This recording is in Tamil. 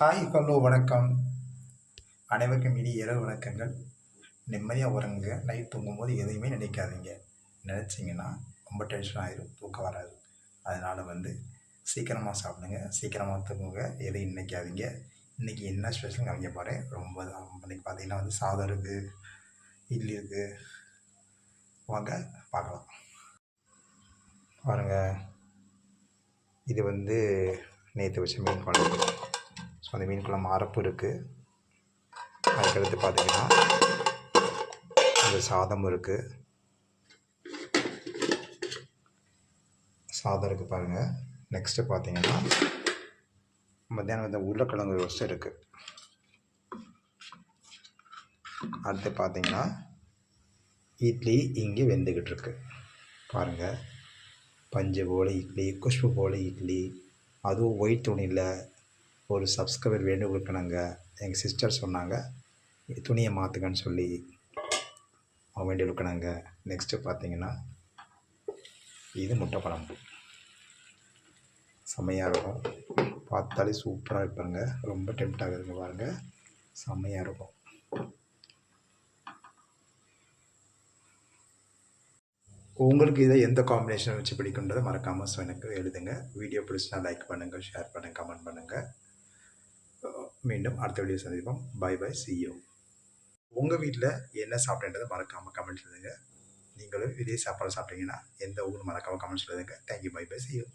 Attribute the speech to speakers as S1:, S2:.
S1: ஹாய் ஹலோ வணக்கம். அனைவருக்கும் இனிய இரவு வணக்கங்கள். நிம்மதியாக உறங்குங்க. நைட் தூங்கும்போது எதையுமே நினைக்காதீங்க. நினச்சிங்கன்னா ரொம்ப டென்ஷன் ஆயிரும், தூக்கம் வராது. அதனால் சீக்கிரமாக சாப்பிடுங்க, சீக்கிரமாக தூங்குங்க, எதையும் நினைக்காதீங்க. இன்றைக்கி என்ன ஸ்பெஷல் கவனிக்க போகிறேன். ரொம்ப தான் இன்றைக்கி பார்த்தீங்கன்னா சாதம் இருக்குது, இட்லி இருக்குது. வாங்க பார்க்கலாம். பாருங்கள், இது நேற்று வச்ச மீன் குழம்பு. ஸோ அந்த மீன் குழம்பு அரப்பு இருக்குது. அதுக்கடுத்து பார்த்திங்கன்னா இந்த சாதம் இருக்குது. சாதம் இருக்குது பாருங்கள். நெக்ஸ்ட்டு பார்த்திங்கன்னா மத்தியானம் இந்த உருளைக்கிழங்கு ரோஸ்ட் இருக்குது. அடுத்து பார்த்திங்கன்னா இட்லி இங்கே வெந்துக்கிட்டு இருக்கு பாருங்கள். பஞ்சு போல் இட்லி, குஷ்பு போல் இட்லி, அதுவும் ஒயிட் துணியில். ஒரு சப்ஸ்கிரைபர் வேண்டுகோளுக்குனாங்க, எங்கள் சிஸ்டர் சொன்னாங்க துணியை மாற்றுங்கன்னு சொல்லி அவங்க வேண்டுகோளுக்குனாங்க. நெக்ஸ்ட்டு பார்த்திங்கன்னா இது முட்டை குழம்பு செம்மையாக இருக்கும். பார்த்தாலே சூப்பராக இருப்பாங்க. ரொம்ப டெம்ட் ஆகுதுங்க பாருங்கள், செம்மையாக இருக்கும். உங்களுக்கு இதை எந்த காம்பினேஷன் வச்சு பிடிக்குன்றதை மறக்காமல் எனக்கு எழுதுங்க. வீடியோ பிடிச்சினா லைக் பண்ணுங்கள், ஷேர் பண்ணுங்கள், கமெண்ட் பண்ணுங்கள். மீண்டும் அடுத்த வீடியோ சந்திப்போம். Bye bye, see you. உங்கள் வீட்டில் என்ன சாப்பிட்றதை மறக்காமல் கமெண்ட் எழுதுங்க. நீங்களும் இதே சாப்பாடு சாப்பிட்டீங்கன்னா எந்த ஊர் மறக்காமல் கமெண்ட்ஸ் எழுதுங்க. Thank you, bye bye, see you.